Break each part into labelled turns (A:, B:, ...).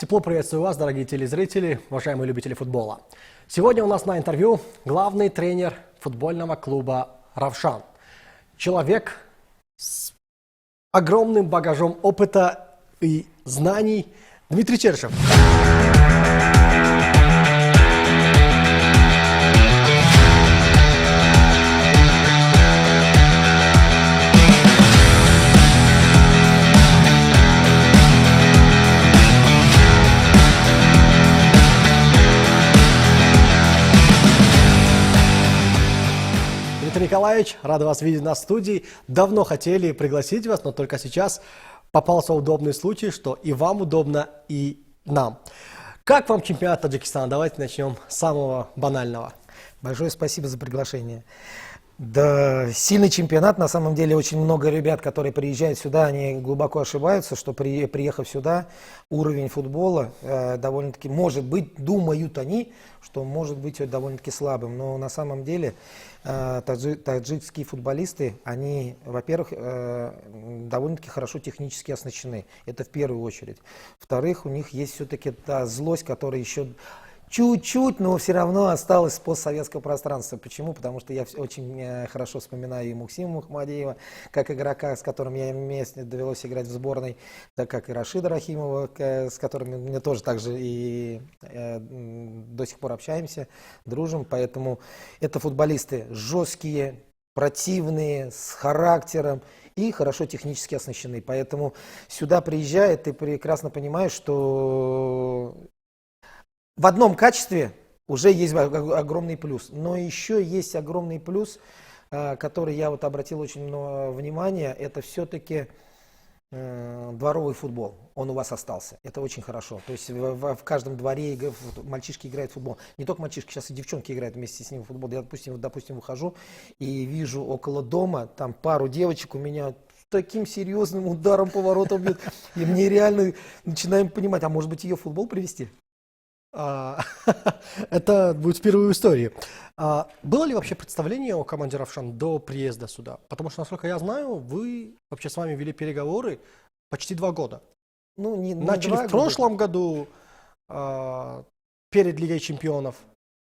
A: Тепло приветствую вас, дорогие телезрители, уважаемые любители футбола. Сегодня у нас на интервью главный тренер футбольного клуба «Равшан». Человек с огромным багажом опыта и знаний Дмитрий Черышев. Дмитрий Николаевич, рада вас видеть на студии. Давно хотели пригласить вас, но только сейчас попался удобный случай, что и вам удобно, и нам. Как вам чемпионат Таджикистана? Давайте начнем с самого банального.
B: Большое спасибо за приглашение. Да, сильный чемпионат. На самом деле очень много ребят, которые приезжают сюда, они глубоко ошибаются, что приехав сюда, уровень футбола довольно-таки может быть, думают они, что может быть довольно-таки слабым. Но на самом деле таджикские футболисты, они, во-первых, довольно-таки хорошо технически оснащены. Это в первую очередь. Во-вторых, у них есть все-таки та злость, которая еще чуть-чуть, но все равно осталось с постсоветского пространства. Почему? Потому что я очень хорошо вспоминаю и Мухсима Мухмадиева, как игрока, с которым я вместе довелось играть в сборной, так как и Рашида Рахимова, с которыми мы тоже также и до сих пор общаемся, дружим. Поэтому это футболисты жесткие, противные, с характером и хорошо технически оснащены. Поэтому сюда приезжая, ты прекрасно понимаешь, что в одном качестве уже есть огромный плюс, но еще есть огромный плюс, который я вот обратил очень много внимания, это все-таки дворовый футбол, он у вас остался, это очень хорошо. То есть в каждом дворе мальчишки играют в футбол, не только мальчишки, сейчас и девчонки играют вместе с ними в футбол. Я, допустим, выхожу и вижу около дома, там пару девочек у меня таким серьезным ударом по воротам бьют, и мне реально начинаем понимать, а может быть ее в футбол привести?
A: Это будет впервые в истории. Было ли вообще представление о команде «Равшан» до приезда сюда? Потому что, насколько я знаю, вы вообще с вами вели переговоры почти 2 года. Начали в прошлом году, перед Лигой чемпионов.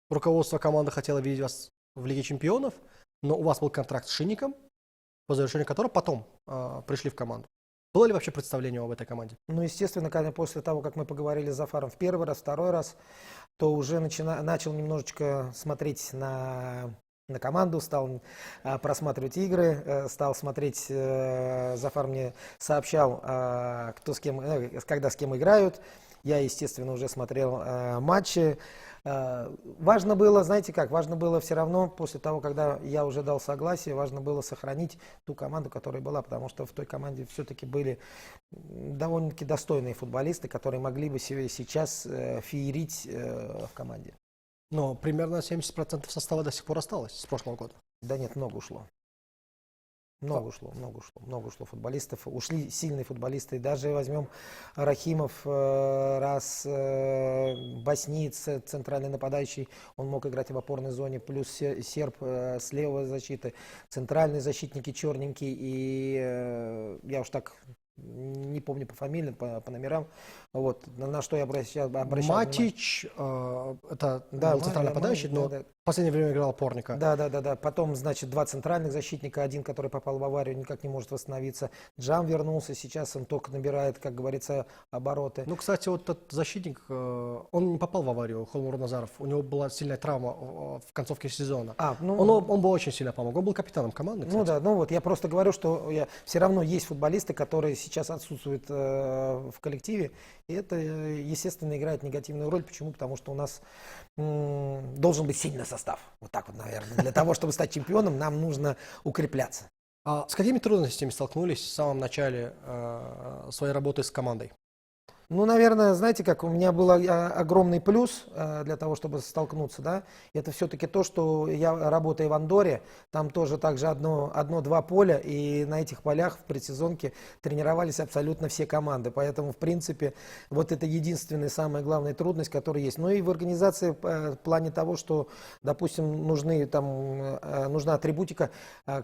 A: Руководство команды хотело видеть вас в Лиге чемпионов, но у вас был контракт с Шинником, по завершению которого потом пришли в команду. Было ли вообще представление об этой команде?
B: Ну, естественно, когда после того, как мы поговорили с Зафаром в первый раз, второй раз, то уже начал немножечко смотреть на команду, стал просматривать игры, стал смотреть, Зафар мне сообщал, кто с кем, когда с кем играют. Я, естественно, уже смотрел матчи. Важно было, знаете как, важно было все равно, после того, когда я уже дал согласие, важно было сохранить ту команду, которая была, потому что в той команде все-таки были довольно-таки достойные футболисты, которые могли бы сейчас феерить в команде.
A: Но примерно 70% состава до сих пор осталось с прошлого года.
B: Да нет, много ушло. Много ушло футболистов. Ушли сильные футболисты. Даже возьмем Рахимов, Басниц, центральный нападающий, он мог играть в опорной зоне, плюс Серб с левой защиты, центральные защитники черненькие, и я уж так не помню по фамилиям, по номерам. Вот, на что я обращал
A: Матич, это был центральный нападающий, но в последнее время играл опорника.
B: Да. Потом, значит, 2 центральных защитника, один, который попал в аварию, никак не может восстановиться. Джам вернулся, сейчас он только набирает, как говорится, обороты.
A: Ну, кстати, вот этот защитник, он не попал в аварию, Холмур Назаров. У него была сильная травма в концовке сезона. Он бы очень сильно помог. Он был капитаном команды, кстати.
B: Я просто говорю, что все равно есть футболисты, которые сейчас отсутствуют в коллективе, и это, естественно, играет негативную роль. Почему? Потому что у нас должен быть сильный состав. Вот так вот, наверное. Для того, чтобы стать чемпионом, нам нужно укрепляться.
A: С какими трудностями столкнулись в самом начале своей работы с командой?
B: Ну, наверное, знаете как, у меня был огромный плюс для того, чтобы столкнуться, да, это все-таки то, что я работаю в Андоре, там тоже также одно-два поля, и на этих полях в предсезонке тренировались абсолютно все команды, поэтому, в принципе, вот это единственная, самая главная трудность, которая есть. Ну и в организации в плане того, что, допустим, нужна атрибутика,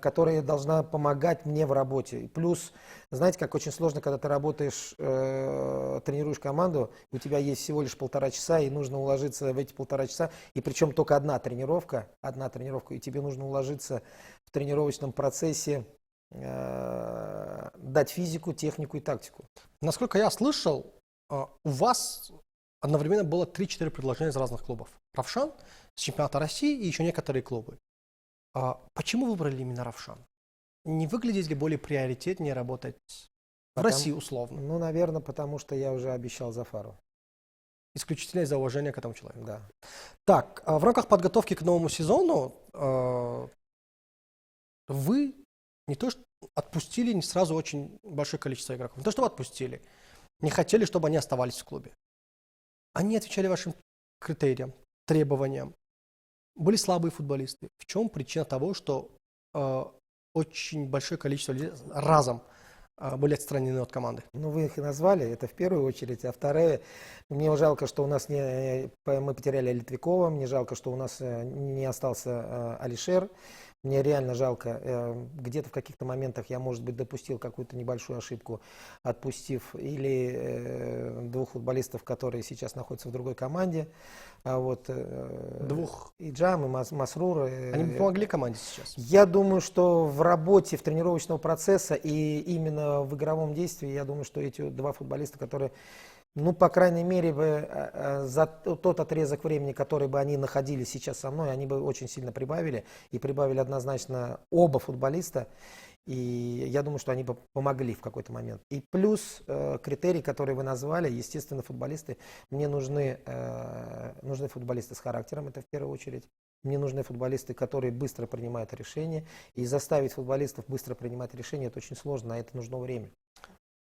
B: которая должна помогать мне в работе, плюс, знаете, как очень сложно, когда ты работаешь, тренируешься тренируешь команду, у тебя есть всего лишь 1,5 часа, и нужно уложиться в эти 1,5 часа, и причем только одна тренировка, и тебе нужно уложиться в тренировочном процессе, дать физику, технику и тактику.
A: Насколько я слышал, у вас одновременно было 3-4 предложения из разных клубов. Равшан, с чемпионата России и еще некоторые клубы. Почему выбрали именно Равшан? Не выглядит ли более приоритетнее работать в России условно?
B: Ну, наверное, потому что я уже обещал Зафару.
A: Исключительно из-за уважения к этому человеку.
B: Да.
A: Так, в рамках подготовки к новому сезону вы не то что отпустили не сразу очень большое количество игроков, не то что отпустили, не хотели, чтобы они оставались в клубе. Они отвечали вашим критериям, требованиям. Были слабые футболисты. В чем причина того, что очень большое количество людей разом были отстранены от команды?
B: Ну, вы их и назвали, это в первую очередь. А второе, мне жалко, что у нас мы потеряли Литвякова, мне жалко, что у нас не остался Алишер. Мне реально жалко, где-то в каких-то моментах я, может быть, допустил какую-то небольшую ошибку, отпустив или двух футболистов, которые сейчас находятся в другой команде.
A: Двух?
B: И Джам, и Масрур.
A: Они бы помогли команде сейчас?
B: Я думаю, что в работе, в тренировочного процесса и именно в игровом действии, я думаю, что эти два футболиста, которые... Ну, по крайней мере, за тот отрезок времени, который бы они находились сейчас со мной, они бы очень сильно прибавили. И прибавили однозначно оба футболиста. И я думаю, что они бы помогли в какой-то момент. И плюс критерий, который вы назвали, естественно, футболисты. Мне нужны футболисты с характером, это в первую очередь. Мне нужны футболисты, которые быстро принимают решения. И заставить футболистов быстро принимать решения, это очень сложно, на это нужно время.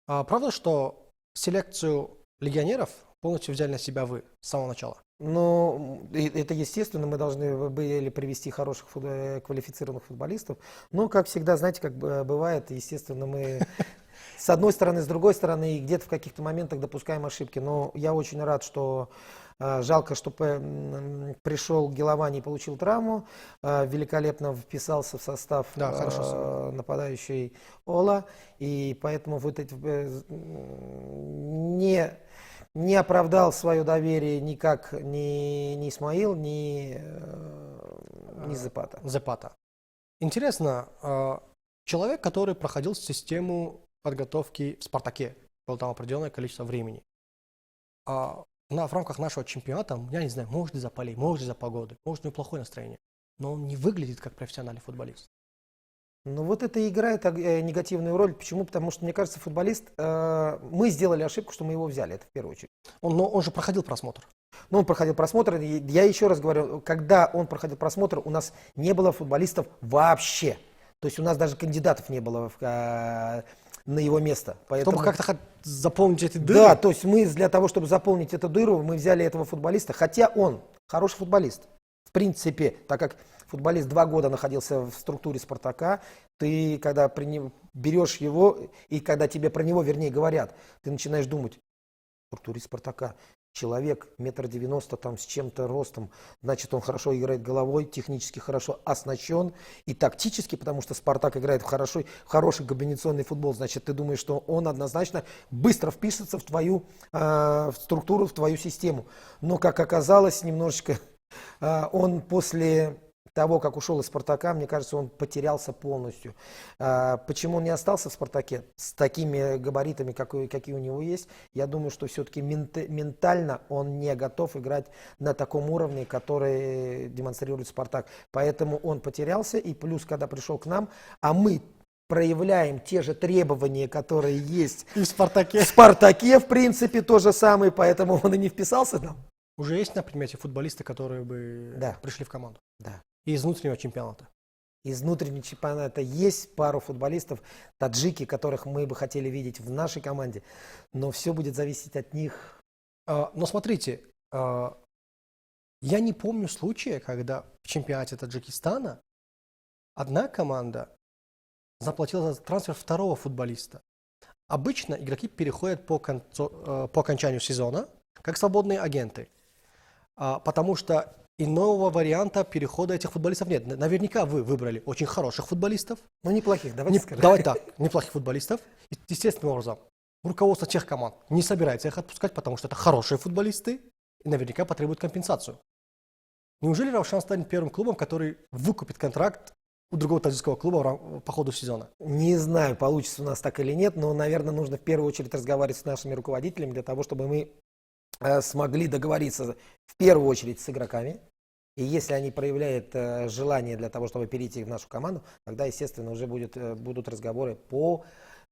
A: Правда, что селекцию легионеров полностью взяли на себя вы с самого начала?
B: Ну, это естественно, мы должны были привести хороших квалифицированных футболистов. Но, как всегда, знаете, как бывает, естественно, мы с одной стороны, с другой стороны, и где-то в каких-то моментах допускаем ошибки. Но я очень рад, что жалко, что пришел Гилавани и получил травму, великолепно вписался в состав нападающий Ола, и поэтому вот эти не оправдал свое доверие никак ни Исмаил, ни
A: Зепата. Интересно, человек, который проходил систему подготовки в «Спартаке», было там определенное количество времени. В рамках нашего чемпионата, я не знаю, может из-за полей, может из-за погоды, может у него плохое настроение, но он не выглядит как профессиональный футболист.
B: Ну вот это играет негативную роль. Почему? Потому что, мне кажется, футболист... мы сделали ошибку, что мы его взяли, это в первую очередь.
A: Но он же проходил просмотр.
B: Ну, он проходил просмотр. Я еще раз говорю, когда он проходил просмотр, у нас не было футболистов вообще. То есть у нас даже кандидатов не было на его место.
A: Поэтому... Чтобы как-то заполнить эти дыры?
B: Да, то есть мы для того, чтобы заполнить эту дыру, мы взяли этого футболиста, хотя он хороший футболист. В принципе, так как футболист 2 года находился в структуре «Спартака», ты, когда берешь его, и когда тебе про него, вернее, говорят, ты начинаешь думать, в структуре «Спартака» человек 1,90 м там с чем-то ростом, значит, он хорошо играет головой, технически хорошо оснащен и тактически, потому что «Спартак» играет в хороший комбинационный футбол, значит, ты думаешь, что он однозначно быстро впишется в твою структуру, в твою систему. Но, как оказалось, немножечко он после того, как ушел из «Спартака», мне кажется, он потерялся полностью. Почему он не остался в «Спартаке» с такими габаритами, какие у него есть? Я думаю, что все-таки ментально он не готов играть на таком уровне, который демонстрирует «Спартак». Поэтому он потерялся, и плюс, когда пришел к нам, а мы проявляем те же требования, которые есть
A: и в «Спартаке».
B: В «Спартаке», в принципе, то же самое, поэтому он и не вписался там.
A: Уже есть на примете футболисты, которые бы пришли в команду?
B: Да.
A: И из внутреннего чемпионата?
B: Из внутреннего чемпионата есть пару футболистов, таджики, которых мы бы хотели видеть в нашей команде, но все будет зависеть от них.
A: Но смотрите, я не помню случая, когда в чемпионате Таджикистана одна команда заплатила за трансфер второго футболиста. Обычно игроки переходят по окончанию сезона как свободные агенты, потому что иного варианта перехода этих футболистов нет. Наверняка вы выбрали очень хороших футболистов.
B: Ну, неплохих, давайте скажем.
A: Давай так, неплохих футболистов. Естественным образом, руководство тех команд не собирается их отпускать, потому что это хорошие футболисты и наверняка потребуют компенсацию. Неужели Равшан станет первым клубом, который выкупит контракт у другого таджикского клуба по ходу сезона?
B: Не знаю, получится у нас так или нет, но, наверное, нужно в первую очередь разговаривать с нашими руководителями для того, чтобы мы смогли договориться в первую очередь с игроками. И если они проявляют желание для того, чтобы перейти в нашу команду, тогда, естественно, уже будут разговоры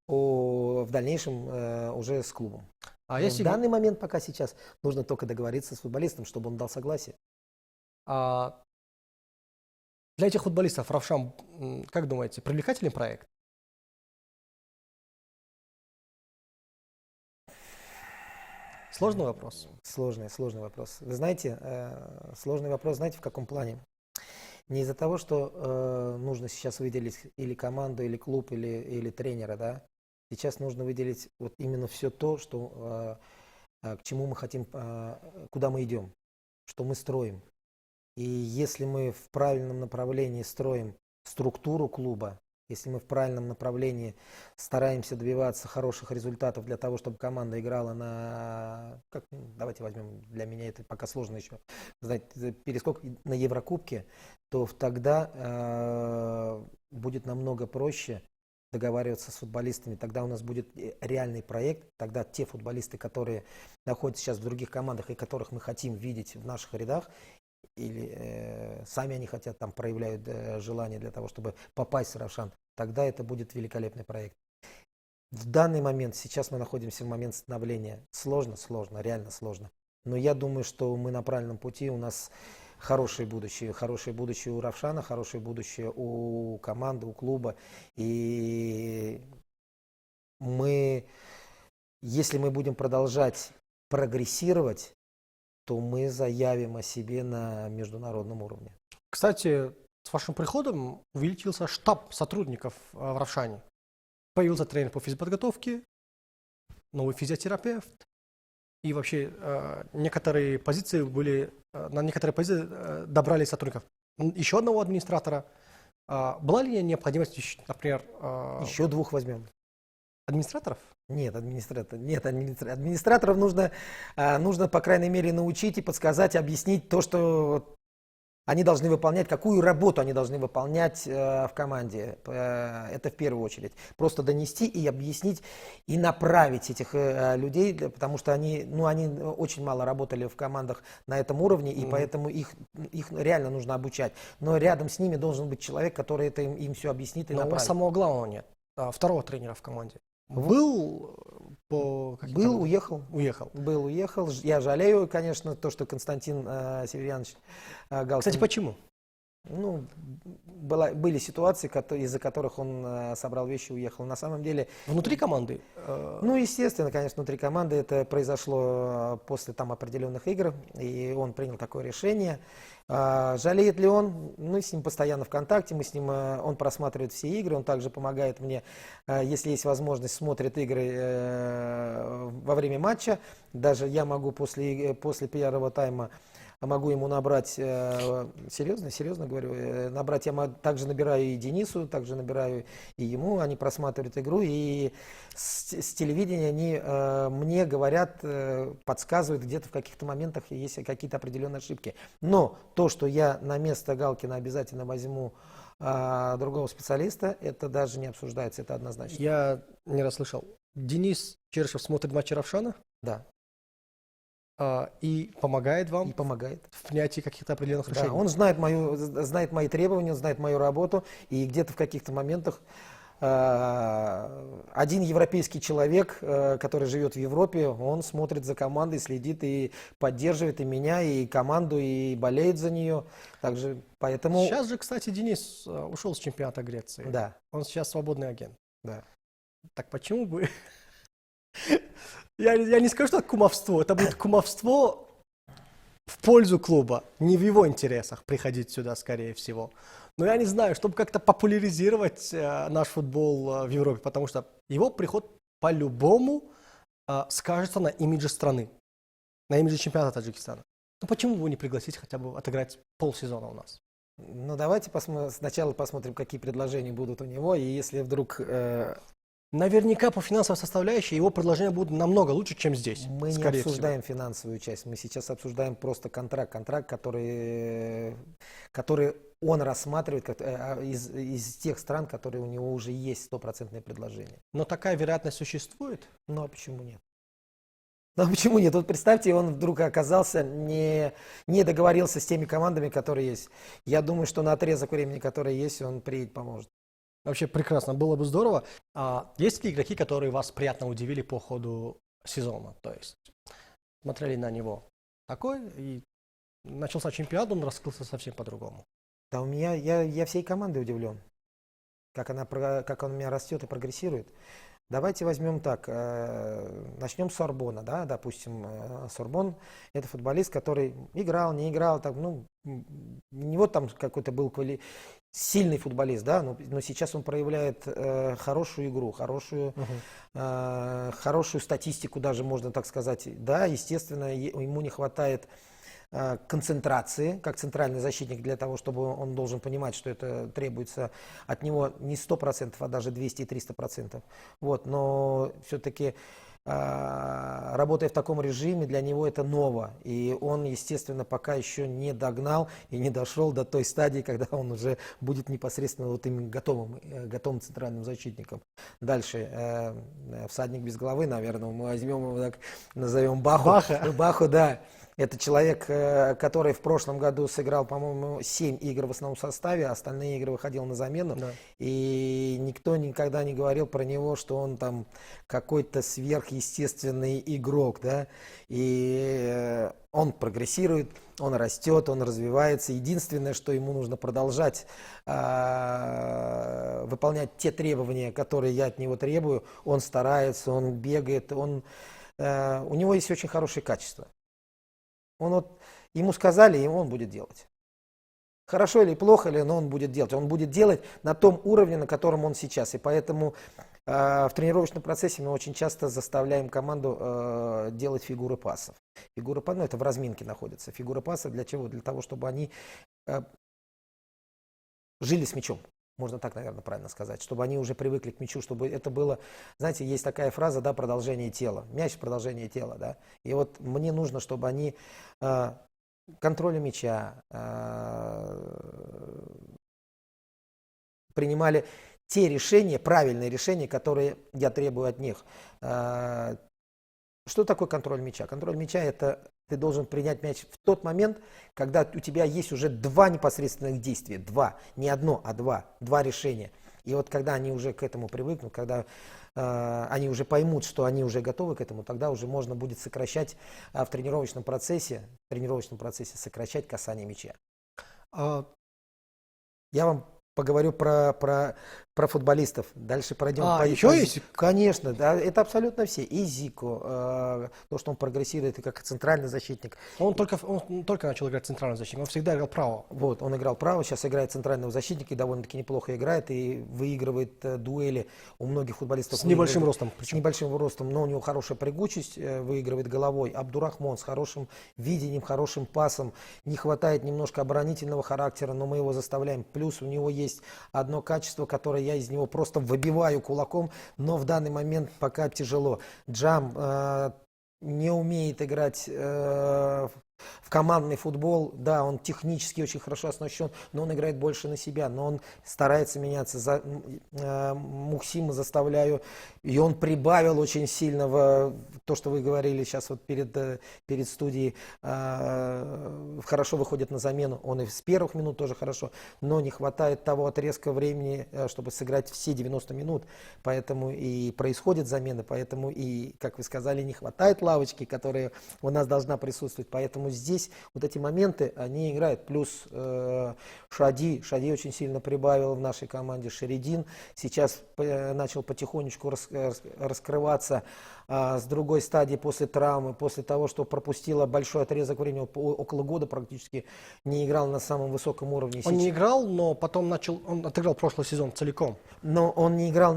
B: в дальнейшем уже с клубом.
A: А
B: Но
A: если
B: в данный момент пока сейчас нужно только договориться с футболистом, чтобы он дал согласие.
A: для этих футболистов Равшан, как думаете, привлекательный проект? Сложный вопрос.
B: Сложный вопрос. Вы знаете, сложный вопрос, знаете, в каком плане? Не из-за того, что нужно сейчас выделить или команду, или клуб, или тренера, да. Сейчас нужно выделить вот именно все то, что, к чему мы хотим, куда мы идем, что мы строим. И если мы в правильном направлении строим структуру клуба, если мы в правильном направлении стараемся добиваться хороших результатов для того, чтобы команда играла давайте возьмем, для меня это пока сложно еще, знаете, перескок на Еврокубке, то тогда будет намного проще договариваться с футболистами, тогда у нас будет реальный проект, тогда те футболисты, которые находятся сейчас в других командах и которых мы хотим видеть в наших рядах, или сами они хотят, там проявляют желание для того, чтобы попасть в Равшан, тогда это будет великолепный проект. В данный момент, сейчас мы находимся в момент становления. Сложно, реально сложно. Но я думаю, что мы на правильном пути, у нас хорошее будущее у Равшана, хорошее будущее у команды, у клуба. И если мы будем продолжать прогрессировать, то мы заявим о себе на международном уровне.
A: Кстати, с вашим приходом увеличился штаб сотрудников в Равшане. Появился тренер по физподготовке, новый физиотерапевт. И вообще на некоторые позиции добрали сотрудников. Еще одного администратора. Была ли необходимость, например...
B: Еще 2 возьмем.
A: Администраторов?
B: Нет, администраторов нужно, по крайней мере, научить и подсказать, объяснить то, что они должны выполнять, какую работу они должны выполнять в команде. Это в первую очередь. Просто донести и объяснить, и направить этих людей, потому что они очень мало работали в командах на этом уровне, и поэтому их реально нужно обучать. Но рядом с ними должен быть человек, который это им все объяснит и
A: Но у вас
B: направит.
A: самого главного нет. Второго тренера в команде. Уехал.
B: Я жалею, конечно, то, что Константин Северянович Галкин.
A: Кстати, почему?
B: Были ситуации, из-за которых он собрал вещи и уехал. На самом деле...
A: Внутри команды?
B: Естественно, конечно, внутри команды это произошло после определенных игр, и он принял такое решение. Жалеет ли он? Мы с ним постоянно в контакте, он просматривает все игры, он также помогает мне, если есть возможность, смотрит игры во время матча. Даже я могу после первого тайма могу ему набрать, серьезно говорю, набрать, также набираю и Денису, также набираю и ему, они просматривают игру, и с телевидения они мне говорят, подсказывают где-то в каких-то моментах, есть какие-то определенные ошибки. Но то, что я на место Галкина обязательно возьму другого специалиста, это даже не обсуждается, это однозначно.
A: Я не расслышал. Денис Черышев смотрит матчи Равшана?
B: Да.
A: И помогает вам?
B: И помогает.
A: В принятии каких-то определенных решений?
B: Да, он знает мои требования, знает мою работу, и где-то в каких-то моментах один европейский человек, который живет в Европе, он смотрит за командой, следит и поддерживает и меня, и команду, и болеет за нее. Также поэтому...
A: Сейчас же, кстати, Денис ушел с чемпионата Греции.
B: Да.
A: Он сейчас свободный агент.
B: Да.
A: Так почему бы... Я не скажу, что это кумовство. Это будет кумовство в пользу клуба. Не в его интересах приходить сюда, скорее всего. Но я не знаю, чтобы как-то популяризировать наш футбол в Европе, потому что его приход по-любому скажется на имидже страны, на имидже чемпионата Таджикистана. Ну почему бы не пригласить хотя бы отыграть полсезона у нас?
B: Давайте сначала посмотрим, какие предложения будут у него, и если вдруг
A: Наверняка по финансовой составляющей его предложения будут намного лучше, чем здесь.
B: Мы не
A: скорее всего.
B: обсуждаем финансовую часть, мы сейчас обсуждаем просто контракт, который он рассматривает из тех стран, которые у него уже есть стопроцентное предложение.
A: Но такая вероятность существует?
B: Ну а почему нет? Ну а почему нет? Вот представьте, он вдруг оказался, не договорился с теми командами, которые есть. Я думаю, что на отрезок времени, который есть, он приедет, поможет.
A: Вообще прекрасно, было бы здорово. Есть ли игроки, которые вас приятно удивили по ходу сезона? То есть смотрели на него такой, и начался чемпионат, он раскрылся совсем по-другому.
B: Да у меня, я всей командой удивлен, как он у меня растет и прогрессирует. Давайте возьмем так, начнем с Сорбона, да, допустим, Сорбон это футболист, который играл, не играл, так, ну, не вот там какой-то был сильный футболист, да, но сейчас он проявляет хорошую игру, хорошую статистику даже, можно так сказать. Да, естественно, ему не хватает концентрации, как центральный защитник, для того, чтобы он должен понимать, что это требуется от него не 100%, а даже 200 и 300%. Вот, но все-таки работая в таком режиме, для него это ново. И он, естественно, пока еще не догнал и не дошел до той стадии, когда он уже будет непосредственно вот именно готовым центральным защитником. Дальше, всадник без головы, наверное, мы возьмем его так, назовем Баху, да. Это человек, который в прошлом году сыграл, по-моему, 7 игр в основном составе, а остальные игры выходил на замену. Да. И никто никогда не говорил про него, что он там какой-то сверхъестественный игрок. Да? И он прогрессирует, он растет, он развивается. Единственное, что ему нужно продолжать выполнять те требования, которые я от него требую. Он старается, он бегает, у него есть очень хорошие качества. Ему сказали, и он будет делать. Хорошо или плохо, но он будет делать. Он будет делать на том уровне, на котором он сейчас. И поэтому в тренировочном процессе мы очень часто заставляем команду делать фигуры пасов. Фигуры пасов, это в разминке находится. Фигуры пасов для чего? Для того, чтобы они жили с мячом. Можно так, наверное, правильно сказать, чтобы они уже привыкли к мячу, чтобы это было, знаете, есть такая фраза, да, продолжение тела. Мяч – продолжение тела, да. И вот мне нужно, чтобы они контролем мяча принимали те решения, правильные решения, которые я требую от них. Что такое контроль мяча? Контроль мяча – это ты должен принять мяч в тот момент, когда у тебя есть уже два непосредственных действия. Два. Не одно, а два. Два решения. И вот когда они уже к этому привыкнут, когда они уже поймут, что они уже готовы к этому, тогда уже можно будет сокращать в тренировочном процессе сокращать касание мяча. Я вам поговорю про футболистов. Дальше пройдем.
A: Еще есть?
B: Конечно, да, это абсолютно все. И Зико, то, что он прогрессирует как центральный защитник.
A: Он только начал играть центральным защитником, он всегда играл право.
B: Вот, он играл право, сейчас играет центрального защитника и довольно-таки неплохо играет и выигрывает дуэли у многих футболистов.
A: С небольшим ростом.
B: С небольшим ростом, но у него хорошая прыгучесть, выигрывает головой. Абдурахмон с хорошим видением, хорошим пасом. Не хватает немножко оборонительного характера, но мы его заставляем. Плюс у него есть одно качество, которое я из него просто выбиваю кулаком, но в данный момент пока тяжело. Джам не умеет играть в командный футбол. Да, он технически очень хорошо оснащен, но он играет больше на себя, но он старается меняться. Мухсима заставляю, и он прибавил очень сильно в то, что вы говорили сейчас вот перед студией. Хорошо выходит на замену, он и с первых минут тоже хорошо, но не хватает того отрезка времени, чтобы сыграть все 90 минут, поэтому и происходит замена, поэтому и, как вы сказали, не хватает лавочки, которая у нас должна присутствовать, поэтому здесь вот эти моменты, они играют. Плюс Шади очень сильно прибавил в нашей команде. Шеридин сейчас начал потихонечку раскрываться с другой стадии после травмы, после того, что пропустила большой отрезок времени, около года практически не играл на самом высоком уровне.
A: Он не играл, но потом он отыграл прошлый сезон целиком.
B: Но он не играл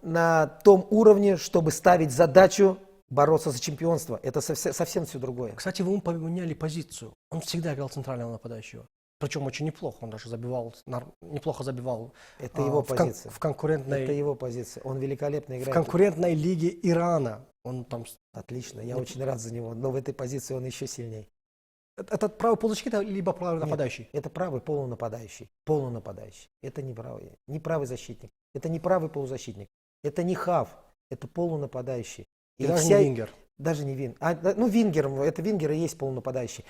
B: на том уровне, чтобы ставить задачу бороться за чемпионство. Это совсем все другое.
A: Кстати, вы ему поменяли позицию. Он всегда играл центрального нападающего. Причем очень неплохо. Он даже забивал, неплохо забивал
B: Это его позиция.
A: в конкурентной,
B: Это его позиция. Он великолепно
A: в
B: играет.
A: конкурентной лиге Ирана. Он там...
B: Отлично, я очень рад за него. Но в этой позиции он еще сильнее.
A: Это правый полузащитник, либо правый нападающий?
B: Это правый полунападающий. Полунападающий. Это не правый защитник. Это не правый полузащитник. Это не хав. Это полунападающий.
A: И даже не вингер.
B: Даже не вингер. Ну, вингер, это вингер и есть полунападающий.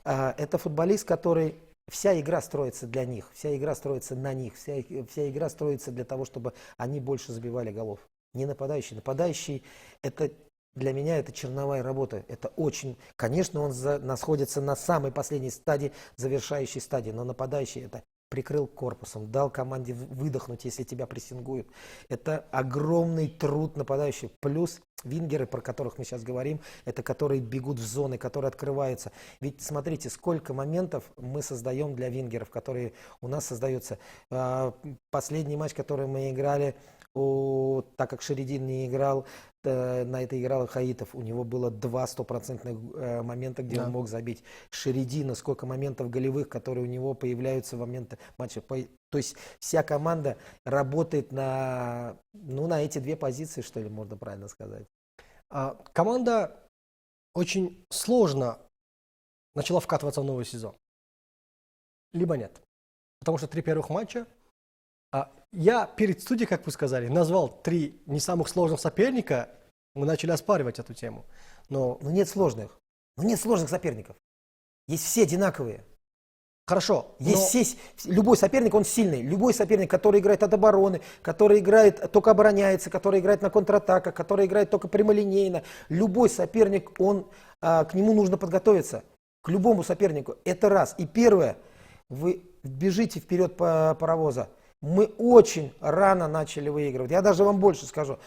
B: Это футболист, который... Вся игра строится для них, вся игра строится на них, вся игра строится для того, чтобы они больше забивали голов. Не нападающий. Нападающий, это для меня это черновая работа. Это очень... Конечно, он находится на самой последней стадии, завершающей стадии, но нападающий это прикрыл корпусом, дал команде выдохнуть, если тебя прессингуют. Это огромный труд нападающих. Плюс вингеры, про которых мы сейчас говорим, это которые бегут в зоны, которые открываются. Ведь смотрите, сколько моментов мы создаем для вингеров, которые у нас создаются. Последний матч, который мы играли, так как Шеридин не играл, на это играл Хаитов, у него было 2 стопроцентных момента, где он мог забить. Шеридина, сколько моментов голевых, которые у него появляются в моменты матча. То есть вся команда работает на эти 2 позиции, что ли, можно правильно сказать.
A: Команда очень сложно начала вкатываться в новый сезон. Либо нет. Потому что 3 первых матча. Я перед студией, как вы сказали, назвал 3 не самых сложных соперника. Мы начали оспаривать эту тему. Но
B: нет сложных. Нет сложных соперников. Есть все одинаковые.
A: Хорошо.
B: Любой соперник, он сильный. Любой соперник, который играет от обороны, который играет, только обороняется, который играет на контратаках, который играет только прямолинейно. Любой соперник, к нему нужно подготовиться. К любому сопернику. Это раз. И первое, вы бежите вперед по паровоза. Мы очень рано начали выигрывать. Я даже вам больше скажу.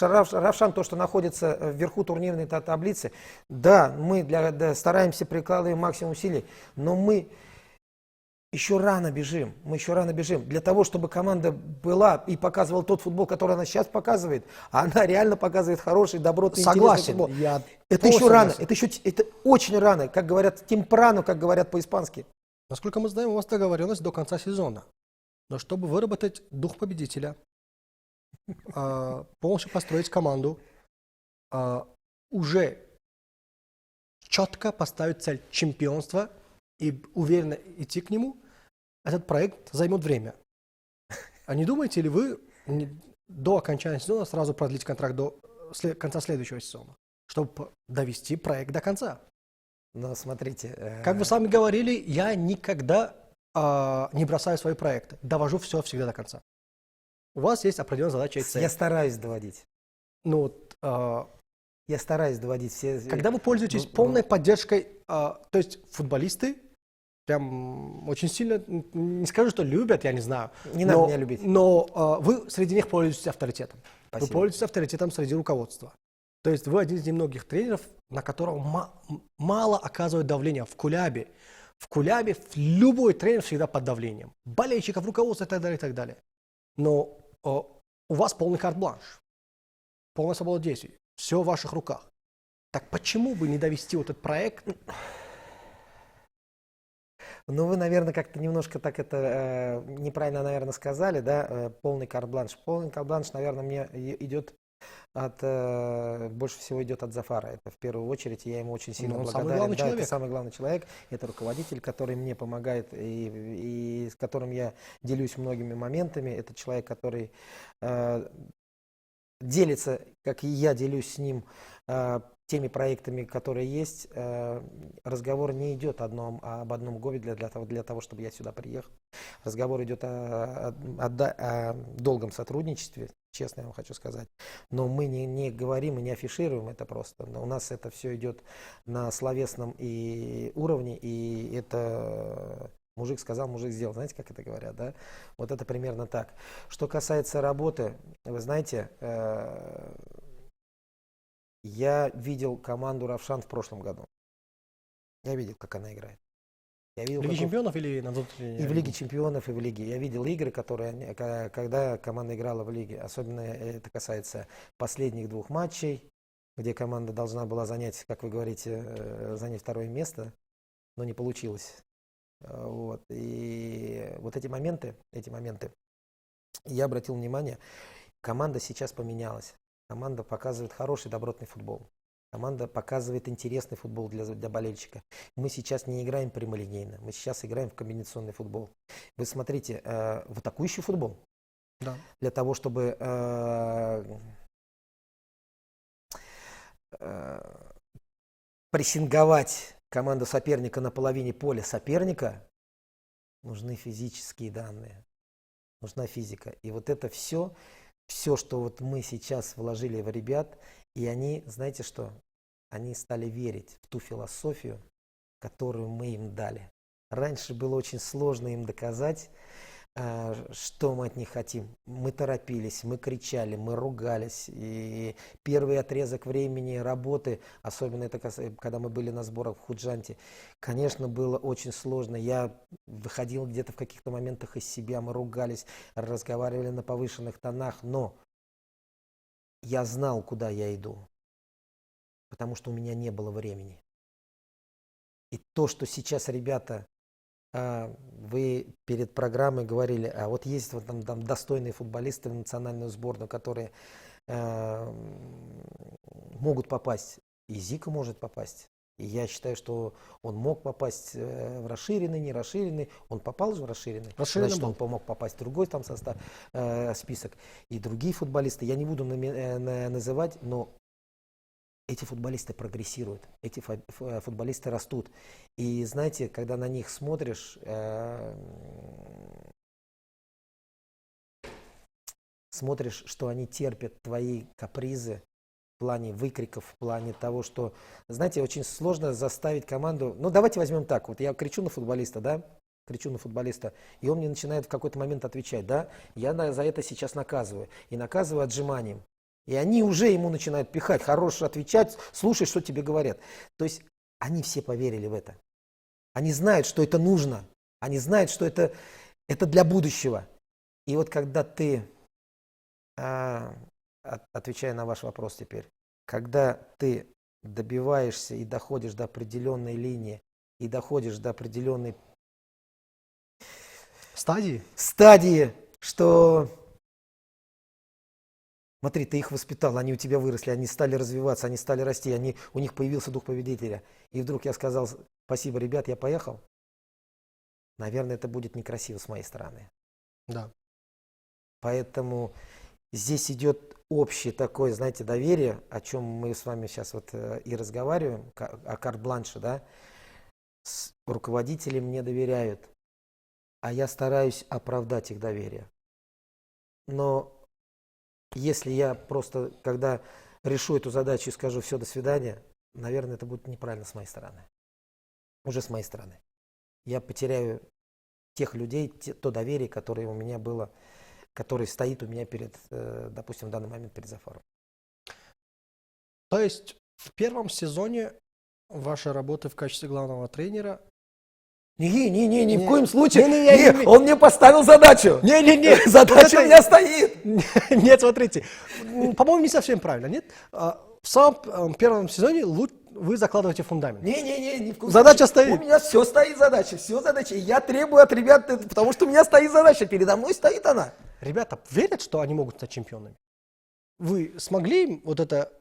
B: Равшан, то, что находится вверху турнирной таблицы, да, мы стараемся прикладываем максимум усилий, но мы еще рано бежим. Для того, чтобы команда была и показывала тот футбол, который она сейчас показывает, а она реально показывает хороший, добротный, интересный футбол. Это еще рано. Это очень рано. Как говорят, темпрано, как говорят по-испански.
A: Насколько мы знаем, у вас договоренность до конца сезона. Но чтобы выработать дух победителя, полностью построить команду, уже четко поставить цель чемпионства и уверенно идти к нему, этот проект займет время. А не думаете ли вы до окончания сезона сразу продлить контракт до конца следующего сезона, чтобы довести проект до конца?
B: Но смотрите...
A: Как вы сами говорили, я никогда не бросаю свои проекты, довожу все всегда до конца. У вас есть определенная задача и цель.
B: Я стараюсь доводить. Я стараюсь доводить все...
A: Когда вы пользуетесь полной поддержкой, то есть футболисты прям очень сильно, не скажу, что любят, я не знаю.
B: Не надо меня любить.
A: Но вы среди них пользуетесь авторитетом.
B: Спасибо.
A: Вы пользуетесь авторитетом среди руководства. То есть вы один из немногих тренеров, на которого мало оказывают давление в Кулябе. В Кулябе любой тренер всегда под давлением. Болельщиков, руководства и так далее, и так далее. Но у вас полный карт-бланш, полная свобода действий, все в ваших руках. Так почему бы не довести вот этот проект?
B: Ну, вы, наверное, как-то немножко так это неправильно, наверное, сказали, да, полный карт-бланш. Полный карт-бланш, наверное, мне идет больше всего идет от Зафара. Это в первую очередь, я ему очень сильно благодарен. Это самый главный человек, это руководитель, который мне помогает и с которым я делюсь многими моментами. Это человек, который делится, как и я делюсь с ним, теми проектами, которые есть. Разговор не идет об одном гове для того, чтобы я сюда приехал. Разговор идет о долгом сотрудничестве, честно я вам хочу сказать. Но мы не говорим и не афишируем это просто. Но у нас это все идет на словесном уровне, и это мужик сказал, мужик сделал. Знаете, как это говорят, да? Вот это примерно так. Что касается работы, вы знаете, я видел команду Равшан в прошлом году. Я видел, как она играет.
A: В Лиге чемпионов или на внутренней?
B: И в Лиге чемпионов, и в Лиге. Я видел игры, когда команда играла в Лиге. Особенно это касается последних 2 матчей, где команда должна была занять, как вы говорите, занять 2-е место, но не получилось. Вот. И вот эти моменты, я обратил внимание, команда сейчас поменялась. Команда показывает хороший, добротный футбол. Команда показывает интересный футбол для болельщика. Мы сейчас не играем прямолинейно, мы сейчас играем в комбинационный футбол. Вы смотрите, в атакующий футбол.
A: Да.
B: Для того, чтобы прессинговать команду соперника на половине поля соперника, нужны физические данные, нужна физика. И вот это все, что вот мы сейчас вложили в ребят, и они, знаете что, они стали верить в ту философию, которую мы им дали. Раньше было очень сложно им доказать, что мы от них хотим. Мы торопились, мы кричали, мы ругались. И первый отрезок времени работы, особенно это когда мы были на сборах в Худжанте, конечно, было очень сложно. Я выходил где-то в каких-то моментах из себя, мы ругались, разговаривали на повышенных тонах, но я знал, куда я иду, потому что у меня не было времени. И то, что сейчас ребята, вы перед программой говорили, а вот есть вот там достойные футболисты в национальную сборную, которые могут попасть. И Зика может попасть. И я считаю, что он мог попасть в расширенный, не расширенный. Он попал же в расширенный. Значит, он помог попасть в другой там состав, список. И другие футболисты, я не буду называть, но эти футболисты прогрессируют, эти футболисты растут. И знаете, когда на них смотришь, что они терпят твои капризы в плане выкриков, в плане того, что, знаете, очень сложно заставить команду. Ну, давайте возьмем так, вот я кричу на футболиста, да, и он мне начинает в какой-то момент отвечать, да, я за это сейчас наказываю, и наказываю отжиманием. И они уже ему начинают пихать, хорошо отвечать, слушай, что тебе говорят. То есть они все поверили в это. Они знают, что это нужно. Они знают, что это для будущего. И вот когда ты, отвечая на ваш вопрос теперь, когда ты добиваешься и доходишь до определенной линии, и доходишь до определенной стадии, что... Смотри, ты их воспитал, они у тебя выросли, они стали развиваться, они стали расти, у них появился дух победителя. И вдруг я сказал, спасибо, ребят, я поехал. Наверное, это будет некрасиво с моей стороны.
A: Да.
B: Поэтому здесь идет общее такое, знаете, доверие, о чем мы с вами сейчас вот и разговариваем, о карт-бланше, да. Руководители мне доверяют, а я стараюсь оправдать их доверие. Но если я просто, когда решу эту задачу и скажу все, до свидания, наверное, это будет неправильно с моей стороны. Уже с моей стороны. Я потеряю тех людей, то доверие, которое у меня было, которое стоит у меня перед, допустим, в данный момент перед Зафаром.
A: То есть в первом сезоне вашей работы в качестве главного тренера...
B: Ни в коем случае. Он мне поставил задачу. Задача у меня стоит.
A: Нет, смотрите, по-моему, не совсем правильно, нет? В самом первом сезоне вы закладываете фундамент.
B: Ни в коем
A: Задача
B: случае.
A: стоит.
B: У меня все задача. И я требую от ребят, потому что у меня стоит задача, передо мной стоит она.
A: Ребята верят, что они могут стать чемпионами? Вы смогли им вот это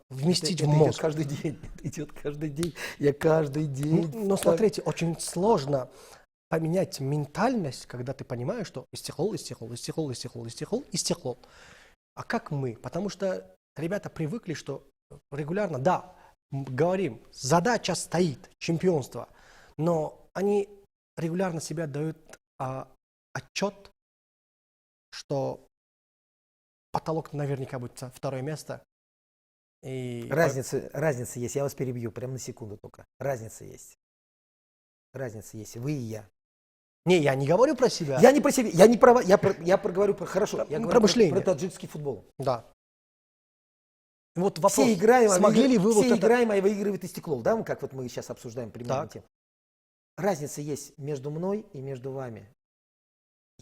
A: вместить в мозг?
B: Это идет каждый день. Я каждый день.
A: Но смотрите, очень сложно поменять ментальность, когда ты понимаешь, что истеклол. А как мы? Потому что ребята привыкли, что регулярно, да, говорим, задача стоит, чемпионство, но они регулярно себе дают отчет, что потолок наверняка будет второе место. И...
B: Разница есть, я вас перебью, прямо на секунду только. Разница есть, вы и я.
A: Не, я не говорю про себя.
B: Я не про себя, я говорю про хорошо, я
A: про
B: говорю
A: мышление.
B: про таджикский футбол.
A: Да. Вот вопрос,
B: все играем,
A: смогли ли вы вот это...
B: играем, а выигрывает Истеклол, да, как вот мы сейчас обсуждаем примерно тему.
A: Так.
B: Разница есть между мной и между вами.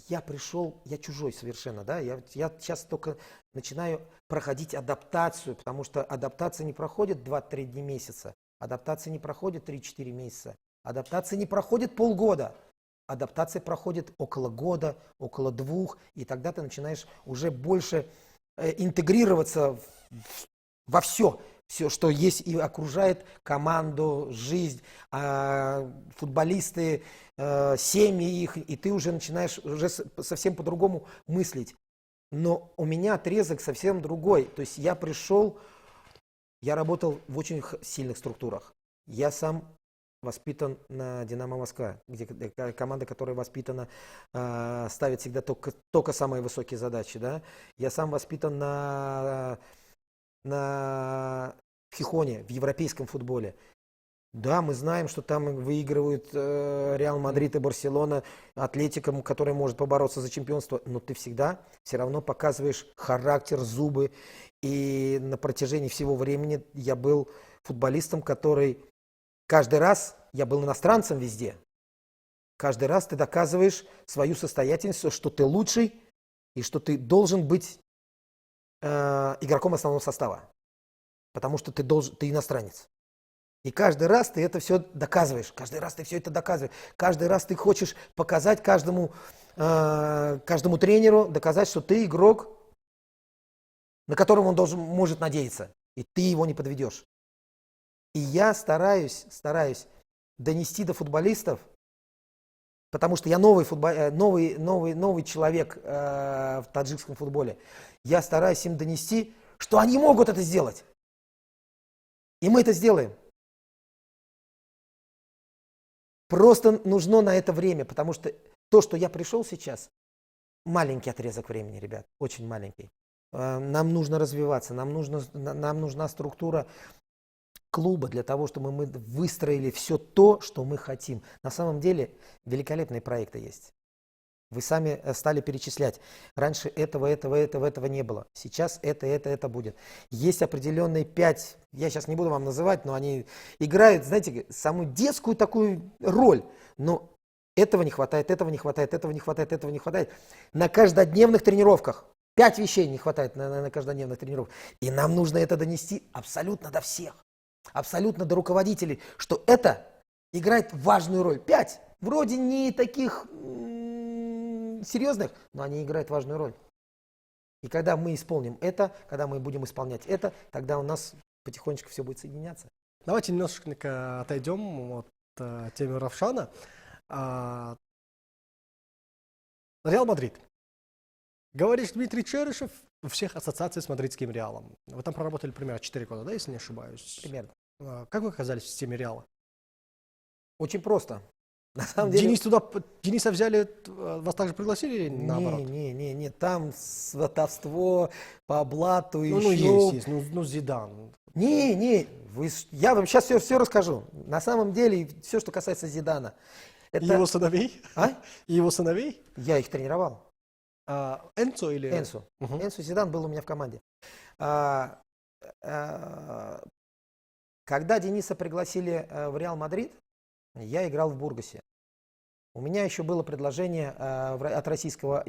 B: Я пришел, я чужой совершенно, да, я сейчас только начинаю проходить адаптацию, потому что адаптация не проходит 2-3 месяца, адаптация не проходит 3-4 месяца, Адаптация не проходит полгода. Адаптация проходит около года, около 2, и тогда ты начинаешь уже больше интегрироваться во все, что есть и окружает команду, жизнь, футболисты, семьи их, и ты уже начинаешь уже совсем по-другому мыслить. Но у меня отрезок совсем другой. То есть я пришел, я работал в очень сильных структурах. Я сам воспитан на «Динамо Москва», где команда, которая воспитана, ставит всегда только самые высокие задачи. Да? Я сам воспитан на Хихоне, в европейском футболе. Да, мы знаем, что там выигрывают Реал Мадрид и Барселона, Атлетико, который может побороться за чемпионство, но ты всегда все равно показываешь характер, зубы. И на протяжении всего времени я был футболистом, который каждый раз, я был иностранцем везде, каждый раз ты доказываешь свою состоятельность, что ты лучший и что ты должен быть игроком основного состава, потому что ты иностранец. И каждый раз ты это все доказываешь, каждый раз ты все это доказываешь, каждый раз ты хочешь показать каждому тренеру, доказать, что ты игрок, на которого он может надеяться, и ты его не подведешь. И я стараюсь донести до футболистов, потому что я новый человек в таджикском футболе, я стараюсь им донести, что они могут это сделать. И мы это сделаем. Просто нужно на это время, потому что то, что я пришел сейчас, маленький отрезок времени, ребят, очень маленький. Нам нужно развиваться, нам нужна структура клуба для того, чтобы мы выстроили все то, что мы хотим. На самом деле великолепные проекты есть. Вы сами стали перечислять. Раньше этого не было. Сейчас это будет. Есть определенные 5, я сейчас не буду вам называть, но они играют, знаете, самую детскую такую роль. Но этого не хватает. На каждодневных тренировках. 5 вещей не хватает на каждодневных тренировках. И нам нужно это донести абсолютно до всех. Абсолютно до руководителей, что это играет важную роль. 5. Вроде не таких серьезных, но они играют важную роль. И когда мы исполним это, когда мы будем исполнять это, тогда у нас потихонечку все будет соединяться.
A: Давайте немножко отойдем от темы Равшана. Реал Мадрид. Говоришь, Дмитрий Черышев у всех ассоциаций с мадридским Реалом. Вы там проработали примерно 4 года, да, если не ошибаюсь?
B: Примерно.
A: Как вы оказались в системе Реала?
B: Очень просто. На самом деле...
A: Дениса взяли, вас также пригласили или наоборот?
B: Не, там сватовство по блату
A: Есть, Зидан.
B: Я вам сейчас все расскажу. На самом деле, все, что касается Зидана.
A: Это... И его сыновей? И его сыновей?
B: Я их тренировал.
A: Энцо или?
B: Энцо. Энцо Зидан был у меня в команде. Когда Дениса пригласили в Реал Мадрид, я играл в Бургасе. У меня еще было предложение от российского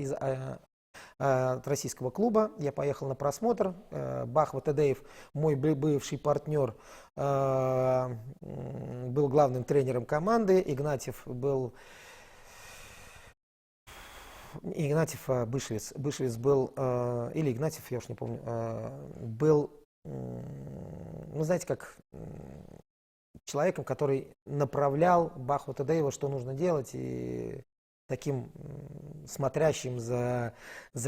B: клуба. Я поехал на просмотр. Бахва Тадеев, мой бывший партнер, был главным тренером команды. Игнатьев Бышевец был, или Игнатьев, я уж не помню, был, знаете, как человеком, который направлял Бахву Тадеева, что нужно делать, и таким смотрящим за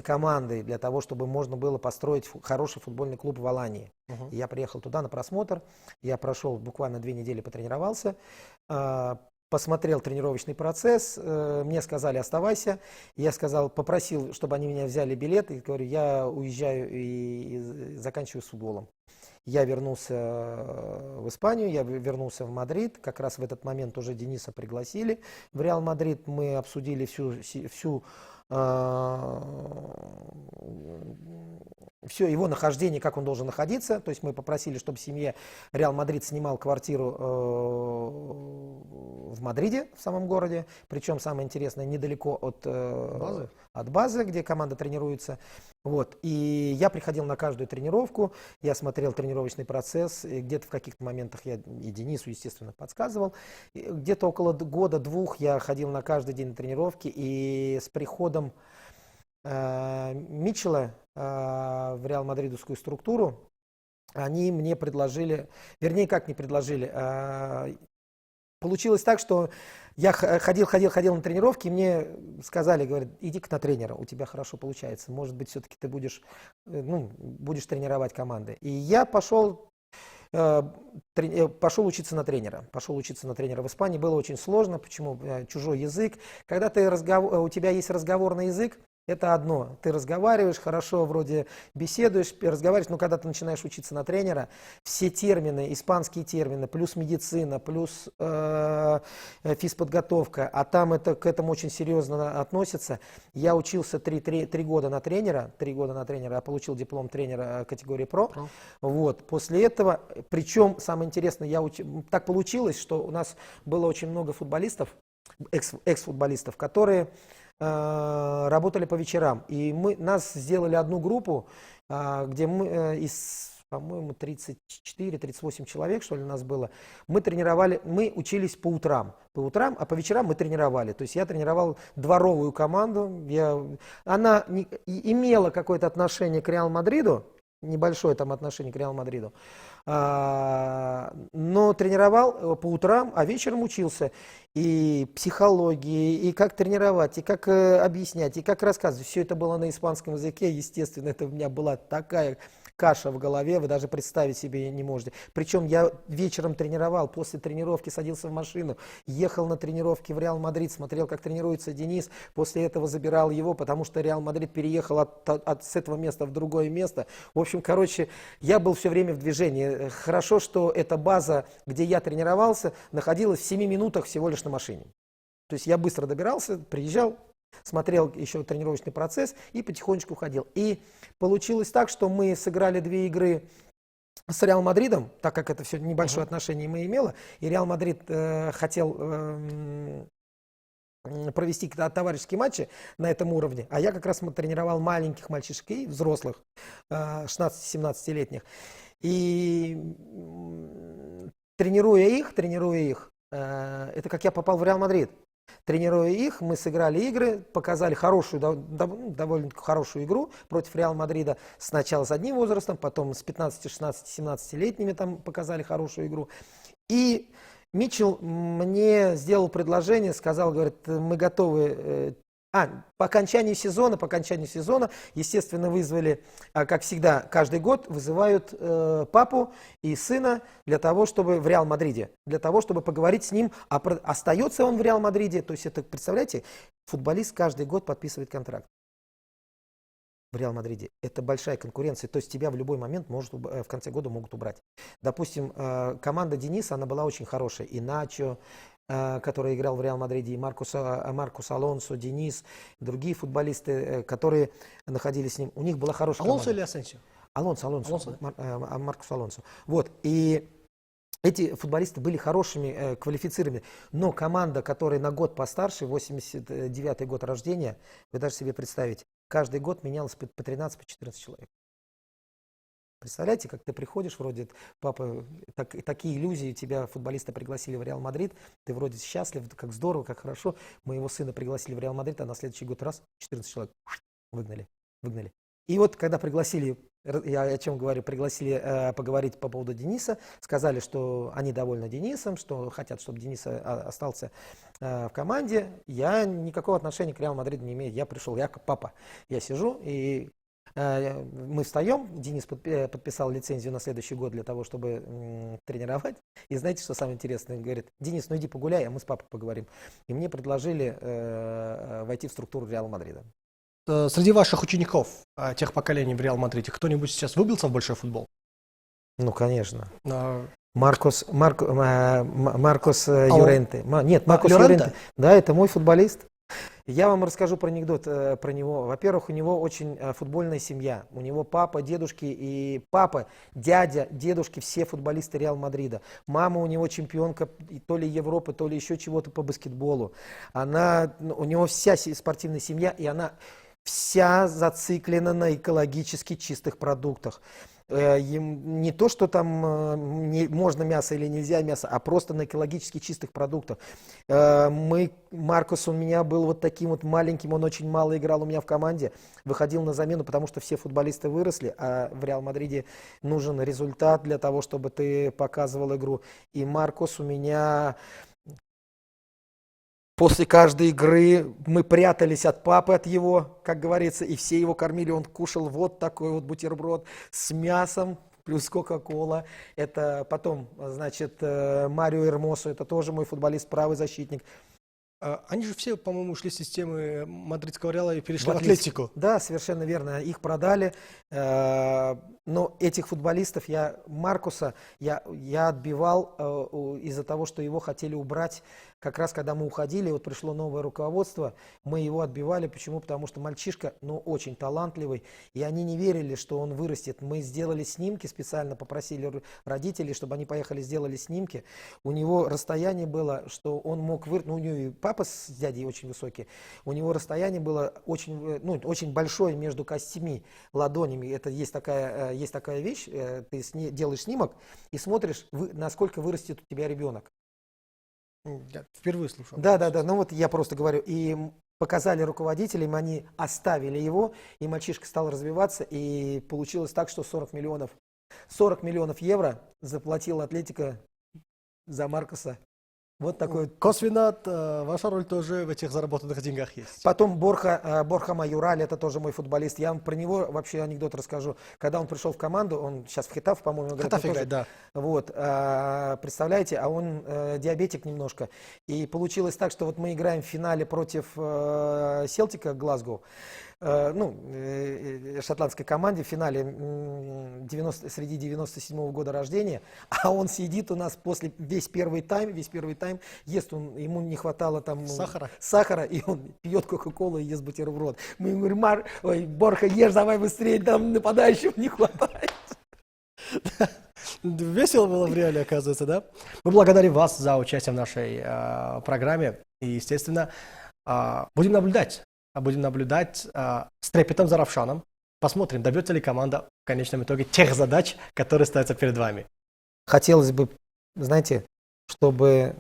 B: командой для того, чтобы можно было построить хороший футбольный клуб в Алании. Я приехал туда на просмотр, я прошел буквально 2 недели, потренировался, посмотрел тренировочный процесс, мне сказали оставайся, я попросил, чтобы они меня взяли билет, и говорю, я уезжаю и заканчиваю с футболом. Я вернулся в Испанию, я вернулся в Мадрид, как раз в этот момент уже Дениса пригласили в Реал Мадрид, мы обсудили всю все его нахождение, как он должен находиться. То есть мы попросили, чтобы семье Реал Мадрид снимал квартиру в Мадриде, в самом городе. Причем самое интересное, недалеко от базы, где команда тренируется. Вот. И я приходил на каждую тренировку, я смотрел тренировочный процесс, и где-то в каких-то моментах я и Денису, естественно, подсказывал. И где-то около года-двух я ходил на каждый день на тренировки, и с приходом Митчелла в Реал Мадридовскую структуру они мне предложили, вернее, как не предложили, получилось так, что я ходил на тренировки, и мне сказали, говорят, иди-ка на тренера, у тебя хорошо получается, может быть, все-таки ты будешь тренировать команды. И я пошел учиться на тренера. В Испании было очень сложно. Почему? Чужой язык. Когда у тебя есть разговорный язык, это одно. Ты разговариваешь, хорошо вроде беседуешь, разговариваешь, но когда ты начинаешь учиться на тренера, все термины, испанские термины, плюс медицина, плюс физподготовка, а там к этому очень серьезно относятся. Я учился 3 года на тренера, я получил диплом тренера категории ПРО. Вот. После этого, причем, самое интересное, так получилось, что у нас было очень много футболистов, экс-футболистов, которые работали по вечерам. И нас сделали одну группу, где мы из, по-моему, 34-38 человек, что ли, нас было. Мы учились по утрам, а по вечерам мы тренировали. То есть я тренировал дворовую команду. Она имела какое-то отношение к Реал Мадриду, небольшое там отношение к Реал Мадриду, но тренировал по утрам, а вечером учился и психологии, и как тренировать, и как объяснять, и как рассказывать. Все это было на испанском языке, естественно, это у меня была такая каша в голове, вы даже представить себе не можете. Причем я вечером тренировал, после тренировки садился в машину, ехал на тренировки в Реал Мадрид, смотрел, как тренируется Денис, после этого забирал его, потому что Реал Мадрид переехал с этого места в другое место. В общем, короче, я был все время в движении. Хорошо, что эта база, где я тренировался, находилась в 7 минутах всего лишь на машине. То есть я быстро добирался, приезжал, смотрел еще тренировочный процесс и потихонечку ходил. И получилось так, что мы сыграли 2 игры с Реал Мадридом, так как это все небольшое отношение мы имело, и Реал Мадрид хотел провести товарищеские матчи на этом уровне, а я как раз тренировал маленьких мальчишек и взрослых, 16-17-летних. И тренируя их, это как я попал в Реал Мадрид. Тренируя их, мы сыграли игры, показали довольно хорошую игру против Реал Мадрида. Сначала с одним возрастом, потом с 15, 16, 17-летними там показали хорошую игру. И Митчелл мне сделал предложение, сказал, говорит, мы готовы. По окончании сезона, естественно, вызвали, как всегда, каждый год вызывают папу и сына для того, чтобы в Реал Мадриде, для того, чтобы поговорить с ним, остается он в Реал Мадриде. То есть это, представляете, футболист каждый год подписывает контракт в Реал Мадриде. Это большая конкуренция, то есть тебя в любой момент в конце года могут убрать. Допустим, команда Дениса, она была очень хорошая, и Начо, который играл в Реал Мадриде, и Маркус Алонсо, Денис, другие футболисты, которые находились с ним, у них была хорошая команда.
A: Алонсо или Асенсио?
B: Алонсо. Маркус Алонсо. Вот, и эти футболисты были хорошими, квалифицированными, но команда, которая на год постарше, 89-й год рождения, вы даже себе представите, каждый год менялось по 13-14 человек. Представляете, как ты приходишь, вроде, папа, такие иллюзии, тебя футболиста пригласили в Реал Мадрид, ты вроде счастлив, как здорово, как хорошо, моего сына пригласили в Реал Мадрид, а на следующий год раз 14 человек выгнали. И вот когда пригласили, я о чем говорю, пригласили поговорить по поводу Дениса, сказали, что они довольны Денисом, что хотят, чтобы Денис остался в команде, я никакого отношения к Реал Мадриду не имею, я пришел, я как папа, я сижу и мы встаем, Денис подписал лицензию на следующий год для того, чтобы тренировать. И знаете, что самое интересное? Он говорит, Денис, ну иди погуляй, а мы с папой поговорим. И мне предложили войти в структуру Реала Мадрида.
A: Среди ваших учеников тех поколений в Реал Мадриде кто-нибудь сейчас выбился в большой футбол?
B: Ну, конечно.
A: А...
B: Маркос Юренте. Нет, Маркос Юренте. Да, это мой футболист. Я вам расскажу про анекдот про него. Во-первых, у него очень футбольная семья. У него папа, дедушки и папа, дядя, дедушки, все футболисты Реал Мадрида. Мама у него чемпионка то ли Европы, то ли еще чего-то по баскетболу. У него вся спортивная семья, и она вся зациклена на экологически чистых продуктах. Не то, что там можно мясо или нельзя мясо, а просто на экологически чистых продуктах. Маркус у меня был вот таким вот маленьким, он очень мало играл у меня в команде, выходил на замену, потому что все футболисты выросли, а в Реал Мадриде нужен результат для того, чтобы ты показывал игру. И Маркус у меня... После каждой игры мы прятались от папы, от его, как говорится, и все его кормили. Он кушал вот такой вот бутерброд с мясом, плюс кока-кола. Это потом, значит, Марио Эрмосо, это тоже мой футболист, правый защитник.
A: Они же все, по-моему, ушли с системы мадридского Реала и перешли в
B: Атлетико.
A: Атлетику.
B: Да, совершенно верно. Их продали. Но этих футболистов, Маркуса, я отбивал из-за того, что его хотели убрать. Как раз когда мы уходили, вот пришло новое руководство, мы его отбивали. Почему? Потому что мальчишка, очень талантливый, и они не верили, что он вырастет. Мы сделали снимки, специально попросили родителей, чтобы они поехали, сделали снимки. У него расстояние было, что он мог вырасти, у него и папа с дядей очень высокий, у него расстояние было очень большое между костями, ладонями. Это есть такая вещь, ты делаешь снимок и смотришь, насколько вырастет у тебя ребенок.
A: Я впервые слушал.
B: Да, я просто говорю. И показали руководителям, они оставили его, и мальчишка стал развиваться, и получилось так, что 40 миллионов евро заплатила Атлетико за Маркуса. Вот такой.
A: Косвенно ваша роль тоже в этих заработанных деньгах есть.
B: Потом Борха Майораль, это тоже мой футболист. Я вам про него вообще анекдот расскажу. Когда он пришел в команду, он сейчас в Хетаф, по-моему, играет.
A: Хетаф играет, да.
B: Вот, представляете, а он диабетик немножко. И получилось так, что вот мы играем в финале против Селтика Глазго. Шотландской команде в финале среди 97-го года рождения, а он сидит у нас после весь первый тайм ест, ему не хватало там сахара, и он пьет кока-колу и ест бутерброд. Мы ему говорим: Борха, ешь давай быстрее, там нападающего не хватает.
A: Весело было в реале, оказывается, да? Мы благодарим вас за участие в нашей программе и, естественно, будем наблюдать с трепетом за Равшаном. Посмотрим, добьется ли команда в конечном итоге тех задач, которые ставятся перед вами.
B: Хотелось бы, знаете, чтобы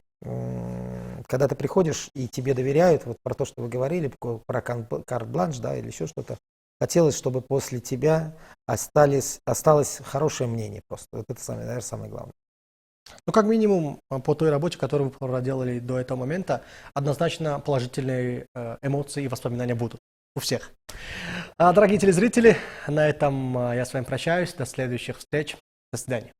B: когда ты приходишь и тебе доверяют, вот про то, что вы говорили, про карт-бланш, да, или еще что-то, хотелось, чтобы после тебя осталось хорошее мнение просто. Вот это, наверное, самое главное.
A: Как минимум, по той работе, которую вы проделали до этого момента, однозначно положительные эмоции и воспоминания будут у всех. Дорогие телезрители, на этом я с вами прощаюсь. До следующих встреч. До свидания.